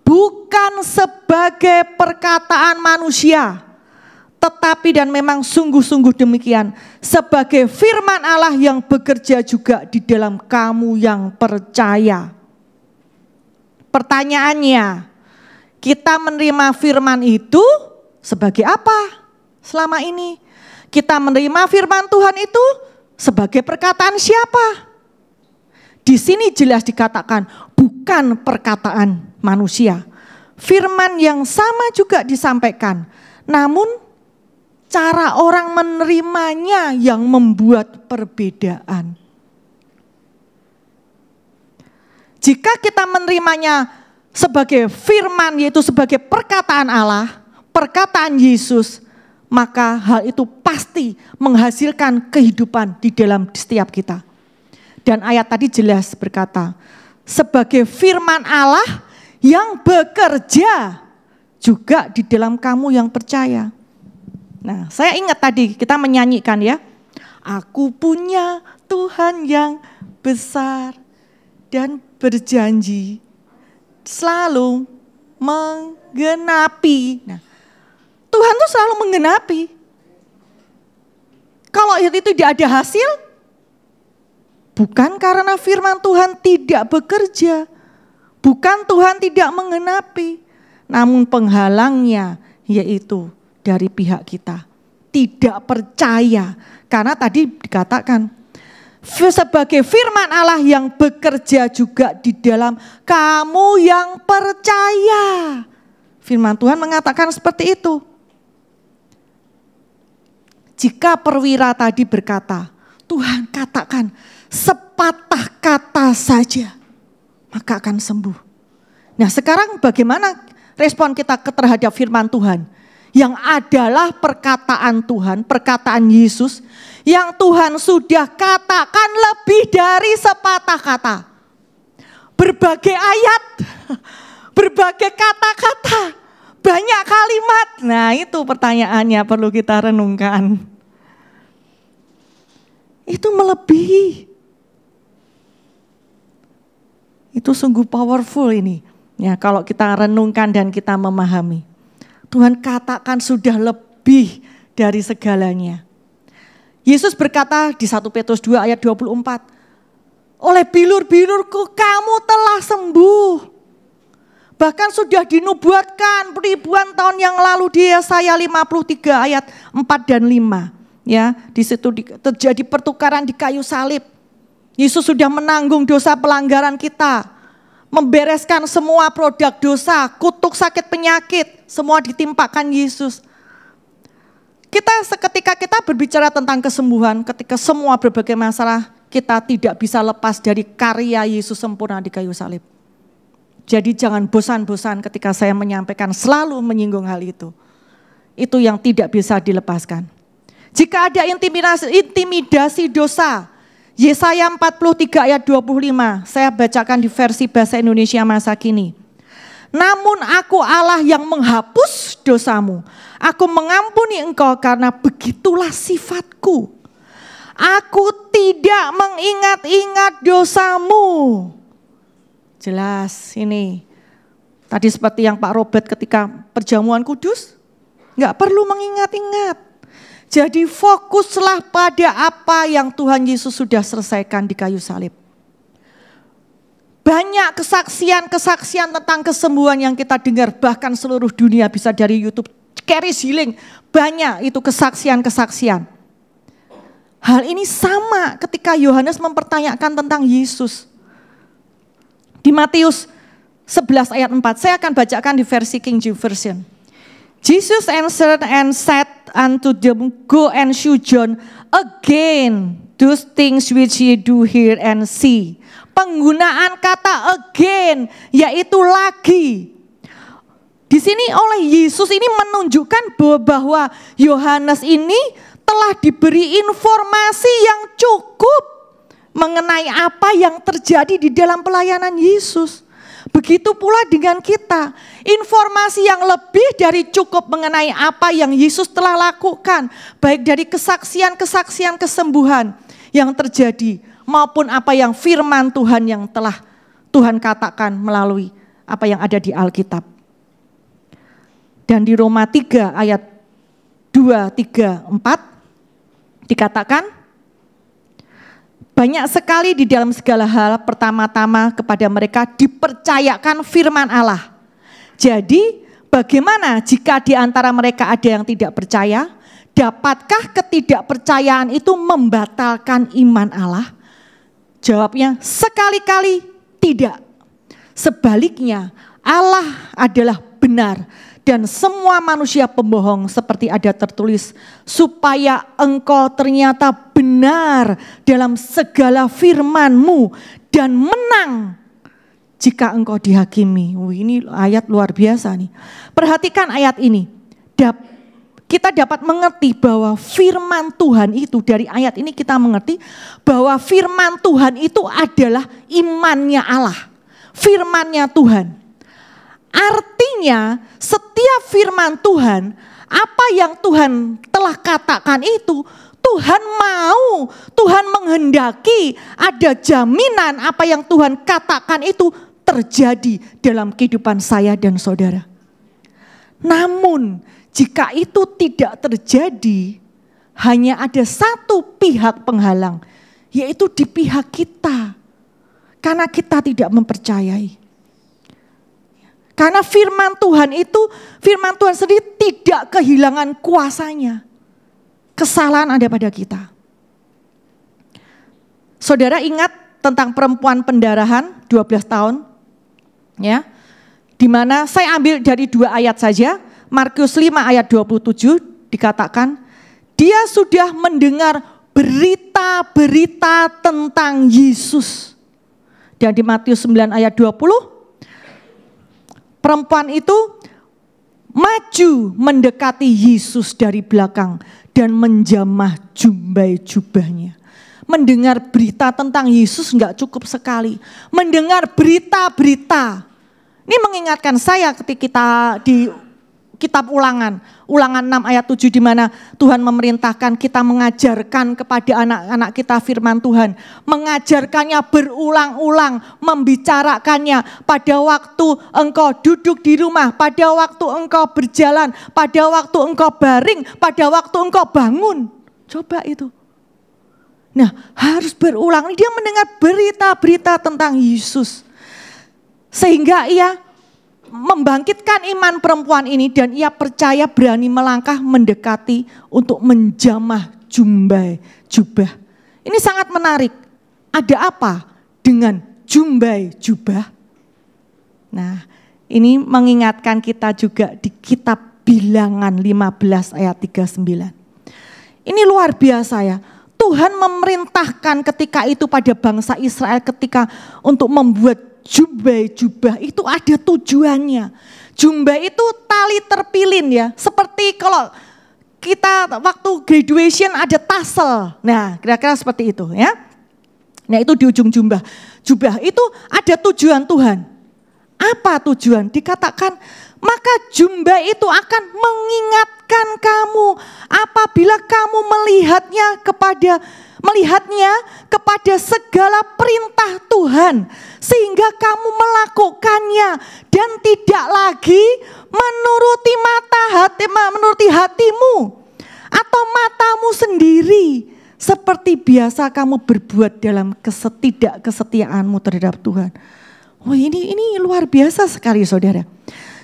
bukan sebagai perkataan manusia, tetapi dan memang sungguh-sungguh demikian, sebagai firman Allah yang bekerja juga di dalam kamu yang percaya. Pertanyaannya, kita menerima firman itu sebagai apa selama ini? Kita menerima firman Tuhan itu sebagai perkataan siapa? Di sini jelas dikatakan bukan perkataan manusia. Firman yang sama juga disampaikan, namun cara orang menerimanya yang membuat perbedaan. Jika kita menerimanya sebagai firman, yaitu sebagai perkataan Allah, perkataan Yesus, maka hal itu pasti menghasilkan kehidupan di dalam setiap kita. Dan ayat tadi jelas berkata, sebagai firman Allah yang bekerja juga di dalam kamu yang percaya. Nah, saya ingat tadi kita menyanyikan ya, aku punya Tuhan yang besar dan berjanji selalu menggenapi. Nah, Tuhan tuh selalu menggenapi. Kalau itu tidak ada hasil, bukan karena firman Tuhan tidak bekerja, bukan Tuhan tidak menggenapi, namun penghalangnya yaitu dari pihak kita, tidak percaya. Karena tadi dikatakan, sebagai firman Allah yang bekerja juga di dalam kamu yang percaya. Firman Tuhan mengatakan seperti itu. Jika perwira tadi berkata, Tuhan katakan sepatah kata saja, maka akan sembuh. Nah sekarang bagaimana respon kita terhadap firman Tuhan? Yang adalah perkataan Tuhan, perkataan Yesus, yang Tuhan sudah katakan lebih dari sepatah kata. Berbagai ayat, berbagai kata-kata, banyak kalimat. Nah itu pertanyaannya perlu kita renungkan. Itu melebihi. Itu sungguh powerful ini. Ya, kalau kita renungkan dan kita memahami. Tuhan katakan sudah lebih dari segalanya. Yesus berkata di 1 Petrus 2 ayat 24, oleh bilur-bilurku kamu telah sembuh. Bahkan sudah dinubuatkan ribuan tahun yang lalu di Yesaya 53 ayat 4 dan 5. Ya, di situ terjadi pertukaran di kayu salib. Yesus sudah menanggung dosa pelanggaran kita. Membereskan semua produk dosa, kutuk sakit penyakit, semua ditimpakan Yesus. Ketika kita berbicara tentang kesembuhan, ketika semua berbagai masalah, kita tidak bisa lepas dari karya Yesus sempurna di kayu salib. Jadi jangan bosan-bosan ketika saya menyampaikan, selalu menyinggung hal itu. Itu yang tidak bisa dilepaskan. Jika ada intimidasi dosa, Yesaya 43 ayat 25, saya bacakan di versi bahasa Indonesia masa kini. Namun aku Allah yang menghapus dosamu, aku mengampuni engkau karena begitulah sifatku. Aku tidak mengingat-ingat dosamu. Jelas ini. Tadi seperti yang Pak Robert ketika perjamuan kudus, enggak perlu mengingat-ingat. Jadi fokuslah pada apa yang Tuhan Yesus sudah selesaikan di kayu salib. Banyak kesaksian-kesaksian tentang kesembuhan yang kita dengar, bahkan seluruh dunia bisa dari YouTube, Charis Healing, banyak itu kesaksian-kesaksian. Hal ini sama ketika Yohanes mempertanyakan tentang Yesus. Di Matius 11 ayat 4, saya akan bacakan di versi King James Version. Jesus answered and said unto them, go and shew John again those things which ye do hear and see. Penggunaan kata again, yaitu lagi. Di sini oleh Yesus ini menunjukkan bahwa Yohanes ini telah diberi informasi yang cukup mengenai apa yang terjadi di dalam pelayanan Yesus. Begitu pula dengan kita, informasi yang lebih dari cukup mengenai apa yang Yesus telah lakukan, baik dari kesaksian-kesaksian kesembuhan yang terjadi, maupun apa yang firman Tuhan yang telah Tuhan katakan melalui apa yang ada di Alkitab. Dan di Roma 3 ayat 2, 3, 4 dikatakan, banyak sekali di dalam segala hal pertama-tama kepada mereka dipercayakan firman Allah. Jadi bagaimana jika di antara mereka ada yang tidak percaya? Dapatkah ketidakpercayaan itu membatalkan iman Allah? Jawabnya sekali-kali tidak. Sebaliknya Allah adalah benar dan semua manusia pembohong seperti ada tertulis, supaya engkau ternyata benar dalam segala firman-Mu dan menang jika engkau dihakimi. Ini ayat luar biasa nih. Perhatikan ayat ini. Kita dapat mengerti bahwa firman Tuhan itu, dari ayat ini kita mengerti bahwa firman Tuhan itu adalah imannya Allah. Firman-Nya Tuhan. Artinya setiap firman Tuhan, apa yang Tuhan telah katakan itu, Tuhan mau, Tuhan menghendaki ada jaminan apa yang Tuhan katakan itu terjadi dalam kehidupan saya dan saudara. Namun jika itu tidak terjadi, hanya ada satu pihak penghalang, yaitu di pihak kita. Karena kita tidak mempercayai. Karena firman Tuhan itu, firman Tuhan sendiri tidak kehilangan kuasanya. Kesalahan ada pada kita. Saudara ingat tentang perempuan pendarahan 12 tahun? Ya, di mana saya ambil dari 2 ayat saja. Markus 5 ayat 27 dikatakan, dia sudah mendengar berita-berita tentang Yesus. Dan di Matius 9 ayat 20, perempuan itu maju mendekati Yesus dari belakang dan menjamah jumbai jubahnya. Mendengar berita tentang Yesus enggak cukup sekali. Mendengar berita-berita. Ini mengingatkan saya ketika kita di kitab Ulangan 6 ayat 7 di mana Tuhan memerintahkan kita mengajarkan kepada anak-anak kita firman Tuhan. Mengajarkannya berulang-ulang, membicarakannya pada waktu engkau duduk di rumah, pada waktu engkau berjalan, pada waktu engkau baring, pada waktu engkau bangun. Coba itu. Nah, harus berulang. Dia mendengar berita-berita tentang Yesus. Sehingga ia membangkitkan iman perempuan ini dan ia percaya berani melangkah mendekati untuk menjamah jubah. Ini sangat menarik. ada apa dengan jumbai jubah? Nah, ini mengingatkan kita juga di kitab Bilangan 15 ayat 39. Ini luar biasa ya. Tuhan memerintahkan ketika itu pada bangsa Israel ketika untuk membuat jumbai jubah itu ada tujuannya. Jumbai itu tali terpilin ya. Seperti kalau kita waktu graduation ada tassel. Nah, kira-kira seperti itu ya. Nah, itu di ujung jubah. Jubah itu ada tujuan Tuhan. Apa tujuan? Dikatakan, maka jubah itu akan mengingatkan kamu apabila kamu melihatnya kepada segala perintah Tuhan, sehingga kamu melakukannya dan tidak lagi menuruti hatimu atau matamu sendiri, seperti biasa kamu berbuat dalam ketidakkesetiaanmu terhadap Tuhan. Wah, ini luar biasa sekali saudara.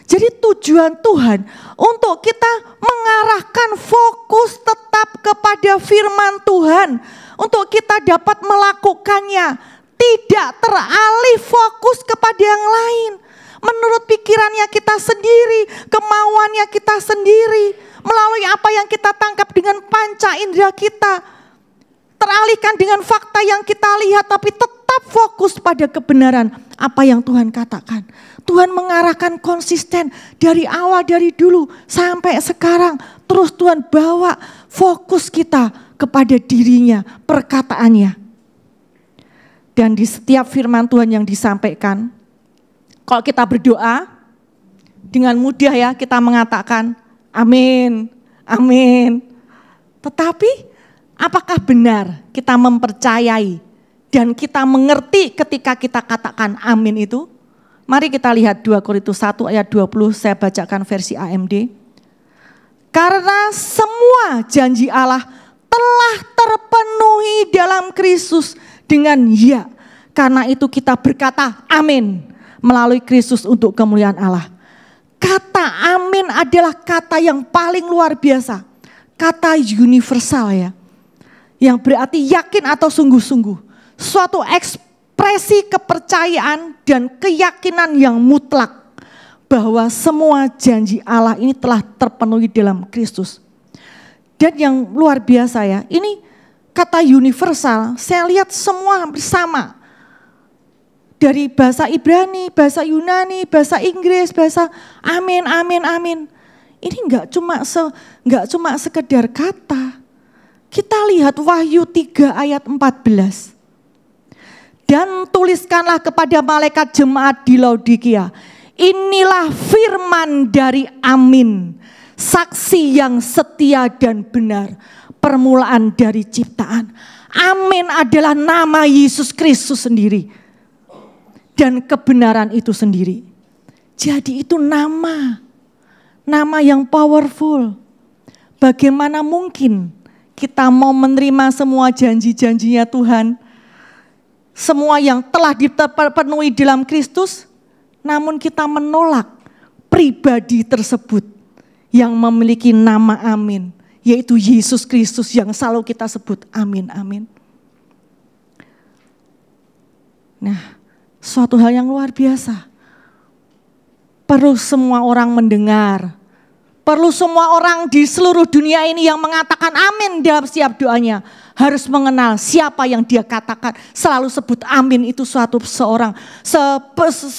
Jadi tujuan Tuhan untuk kita mengarahkan fokus tetap kepada firman Tuhan. Untuk kita dapat melakukannya. Tidak teralih fokus kepada yang lain. Menurut pikirannya kita sendiri, kemauannya kita sendiri. Melalui apa yang kita tangkap dengan panca indera kita. Teralihkan dengan fakta yang kita lihat tapi tetap fokus pada kebenaran apa yang Tuhan katakan. Tuhan mengarahkan konsisten dari awal, dari dulu sampai sekarang. Terus Tuhan bawa fokus kita kepada dirinya, perkataannya. Dan di setiap firman Tuhan yang disampaikan, kalau kita berdoa, dengan mudah ya kita mengatakan amin, amin. Tetapi apakah benar kita mempercayai dan kita mengerti ketika kita katakan amin itu? Mari kita lihat 2 Korintus 1 ayat 20, saya bacakan versi AMD. Karena semua janji Allah telah terpenuhi dalam Kristus dengan ya. Karena itu kita berkata amin melalui Kristus untuk kemuliaan Allah. Kata amin adalah kata yang paling luar biasa. Kata universal ya. Yang berarti yakin atau sungguh-sungguh. Suatu ekspresi kepercayaan dan keyakinan yang mutlak bahwa semua janji Allah ini telah terpenuhi dalam Kristus. Dan yang luar biasa ya, ini kata universal, saya lihat semua bersama. Dari bahasa Ibrani, bahasa Yunani, bahasa Inggris, bahasa amin, amin, amin. Ini enggak cuma sekedar kata. Kita lihat Wahyu 3 ayat 14. Dan tuliskanlah kepada malaikat jemaat di Laodikia, inilah firman dari amin, saksi yang setia dan benar, permulaan dari ciptaan. Amin adalah nama Yesus Kristus sendiri. Dan kebenaran itu sendiri. Jadi itu nama yang powerful. Bagaimana mungkin kita mau menerima semua janji-janjinya Tuhan, semua yang telah dipenuhi dalam Kristus, namun kita menolak pribadi tersebut yang memiliki nama amin, yaitu Yesus Kristus yang selalu kita sebut amin, amin. Nah, suatu hal yang luar biasa. Perlu semua orang mendengar. Perlu semua orang di seluruh dunia ini yang mengatakan amin dalam setiap doanya. Harus mengenal siapa yang dia katakan. Selalu sebut amin itu seorang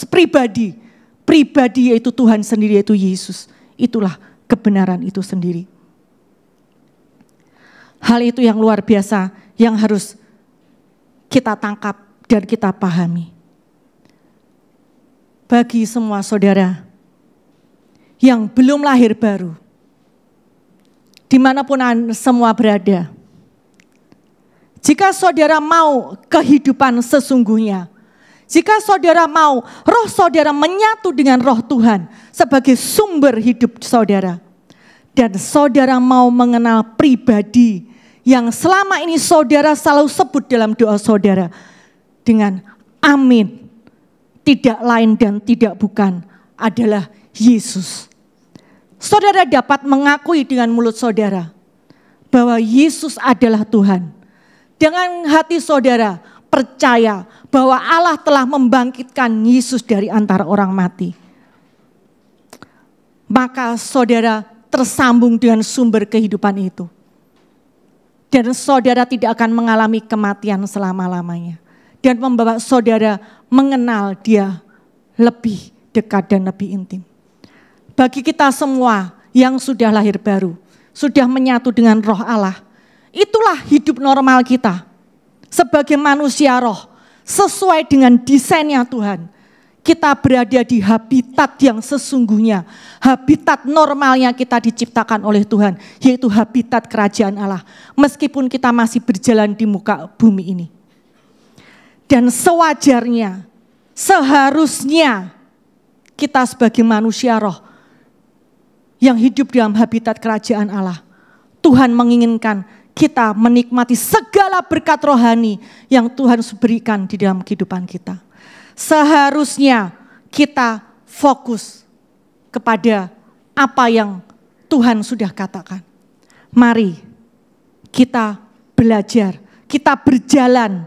pribadi. Pribadi yaitu Tuhan sendiri, yaitu Yesus. Itulah kebenaran itu sendiri. Hal itu yang luar biasa yang harus kita tangkap dan kita pahami. Bagi semua saudara yang belum lahir baru, dimanapun semua berada, jika saudara mau kehidupan sesungguhnya, jika saudara mau roh saudara menyatu dengan roh Tuhan sebagai sumber hidup saudara, dan saudara mau mengenal pribadi yang selama ini saudara selalu sebut dalam doa saudara dengan amin, tidak lain dan tidak bukan adalah Yesus. Saudara dapat mengakui dengan mulut saudara bahwa Yesus adalah Tuhan. Dengan hati saudara percaya bahwa Allah telah membangkitkan Yesus dari antara orang mati, maka saudara tersambung dengan sumber kehidupan itu. Dan saudara tidak akan mengalami kematian selama-lamanya. Dan membawa saudara mengenal Dia lebih dekat dan lebih intim. Bagi kita semua yang sudah lahir baru, sudah menyatu dengan Roh Allah, itulah hidup normal kita. Sebagai manusia roh, sesuai dengan desainnya Tuhan. Kita berada di habitat yang sesungguhnya. Habitat normalnya kita diciptakan oleh Tuhan, yaitu habitat kerajaan Allah. Meskipun kita masih berjalan di muka bumi ini. Dan sewajarnya, seharusnya kita sebagai manusia roh yang hidup dalam habitat kerajaan Allah, Tuhan menginginkan kita menikmati segala berkat rohani yang Tuhan berikan di dalam kehidupan kita. Seharusnya kita fokus kepada apa yang Tuhan sudah katakan. Mari kita belajar, kita berjalan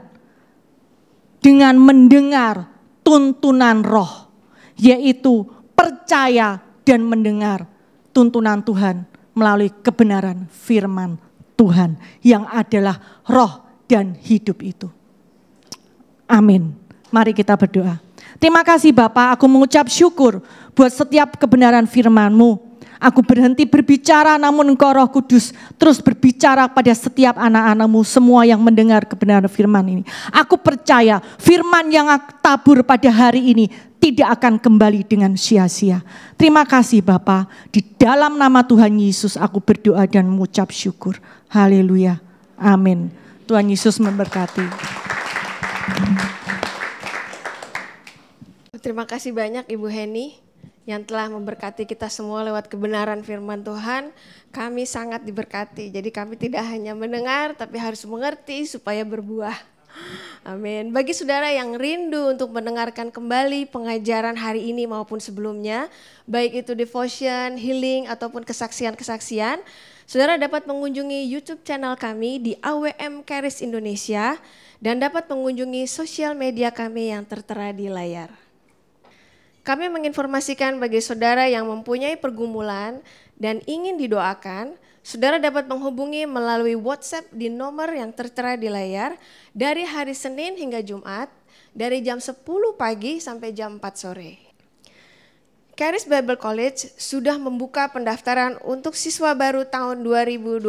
dengan mendengar tuntunan Roh, yaitu percaya dan mendengar tuntunan Tuhan melalui kebenaran firman Tuhan yang adalah roh dan hidup itu. Amin. Mari kita berdoa. Terima kasih Bapak, aku mengucap syukur buat setiap kebenaran firman-Mu. Aku berhenti berbicara, namun Engkau Roh Kudus terus berbicara pada setiap anak-anak-Mu, semua yang mendengar kebenaran firman ini. Aku percaya firman yang tabur pada hari ini tidak akan kembali dengan sia-sia. Terima kasih Bapa, di dalam nama Tuhan Yesus aku berdoa dan mengucap syukur. Haleluya. Amin. Tuhan Yesus memberkati. Terima kasih banyak Ibu Heni yang telah memberkati kita semua lewat kebenaran firman Tuhan. Kami sangat diberkati, jadi kami tidak hanya mendengar tapi harus mengerti supaya berbuah. Amin. Bagi saudara yang rindu untuk mendengarkan kembali pengajaran hari ini maupun sebelumnya, baik itu devotion, healing, ataupun kesaksian-kesaksian, saudara dapat mengunjungi YouTube channel kami di AWM Charis Indonesia dan dapat mengunjungi sosial media kami yang tertera di layar. Kami menginformasikan bagi saudara yang mempunyai pergumulan dan ingin didoakan, saudara dapat menghubungi melalui WhatsApp di nomor yang tertera di layar dari hari Senin hingga Jumat, dari jam 10 pagi sampai jam 4 sore. Charis Bible College sudah membuka pendaftaran untuk siswa baru tahun 2025.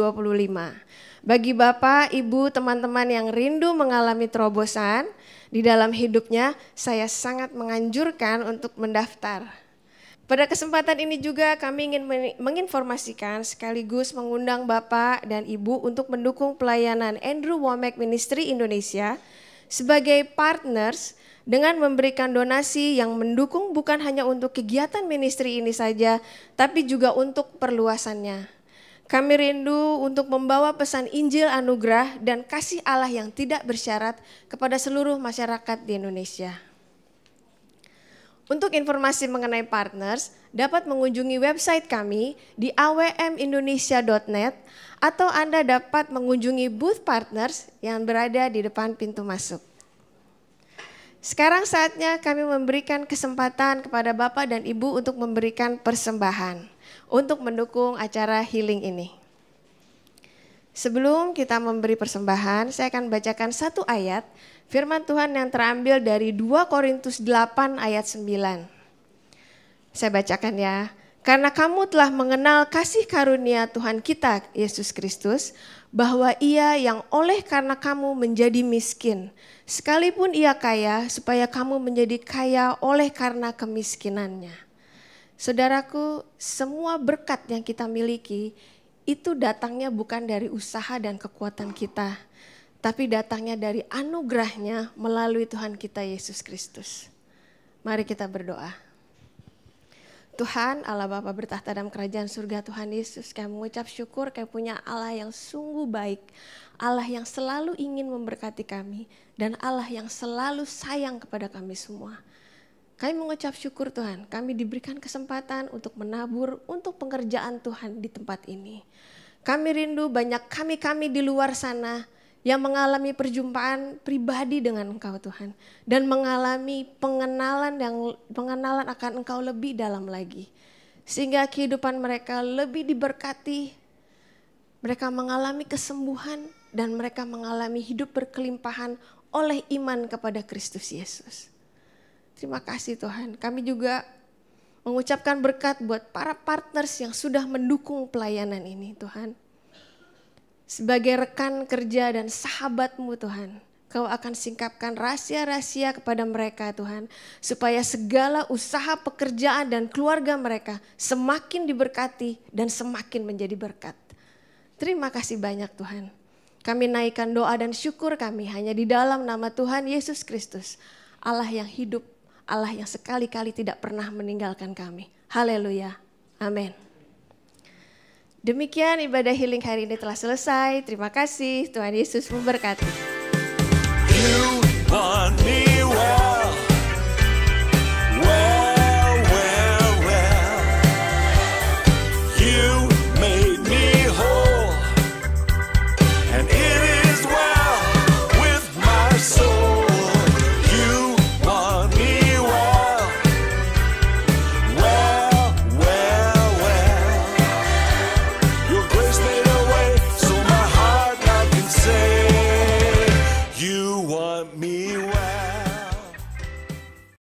Bagi Bapak, Ibu, teman-teman yang rindu mengalami terobosan di dalam hidupnya, saya sangat menganjurkan untuk mendaftar. Pada kesempatan ini juga kami ingin menginformasikan sekaligus mengundang Bapak dan Ibu untuk mendukung pelayanan Andrew Wommack Ministry Indonesia sebagai partners dengan memberikan donasi yang mendukung bukan hanya untuk kegiatan ministry ini saja, tapi juga untuk perluasannya. Kami rindu untuk membawa pesan Injil anugerah dan kasih Allah yang tidak bersyarat kepada seluruh masyarakat di Indonesia. Untuk informasi mengenai partners, dapat mengunjungi website kami di awmindonesia.net atau Anda dapat mengunjungi booth partners yang berada di depan pintu masuk. Sekarang saatnya kami memberikan kesempatan kepada Bapak dan Ibu untuk memberikan persembahan untuk mendukung acara healing ini. Sebelum kita memberi persembahan, saya akan bacakan satu ayat firman Tuhan yang terambil dari 2 Korintus 8 ayat 9. Saya bacakan ya. Karena kamu telah mengenal kasih karunia Tuhan kita Yesus Kristus, bahwa Ia yang oleh karena kamu menjadi miskin, sekalipun Ia kaya, supaya kamu menjadi kaya oleh karena kemiskinannya. Saudaraku, semua berkat yang kita miliki itu datangnya bukan dari usaha dan kekuatan kita, tapi datangnya dari anugerahnya melalui Tuhan kita Yesus Kristus. Mari kita berdoa. Tuhan Allah Bapa bertahta dalam kerajaan surga, Tuhan Yesus, kami mengucap syukur kami punya Allah yang sungguh baik, Allah yang selalu ingin memberkati kami, dan Allah yang selalu sayang kepada kami semua. Kami mengucap syukur Tuhan, kami diberikan kesempatan untuk menabur untuk pengerjaan Tuhan di tempat ini. Kami rindu banyak kami di luar sana yang mengalami perjumpaan pribadi dengan Engkau Tuhan, dan mengalami pengenalan akan Engkau lebih dalam lagi, sehingga kehidupan mereka lebih diberkati, mereka mengalami kesembuhan, dan mereka mengalami hidup berkelimpahan oleh iman kepada Kristus Yesus. Terima kasih Tuhan. Kami juga mengucapkan berkat buat para partners yang sudah mendukung pelayanan ini Tuhan. Sebagai rekan kerja dan sahabat-Mu Tuhan, Kau akan singkapkan rahasia-rahasia kepada mereka Tuhan, supaya segala usaha pekerjaan dan keluarga mereka semakin diberkati dan semakin menjadi berkat. Terima kasih banyak Tuhan. Kami naikkan doa dan syukur kami hanya di dalam nama Tuhan Yesus Kristus, Allah yang hidup, Allah yang sekali-kali tidak pernah meninggalkan kami. Haleluya. Amin. Demikian ibadah healing hari ini telah selesai. Terima kasih, Tuhan Yesus memberkati. You want me.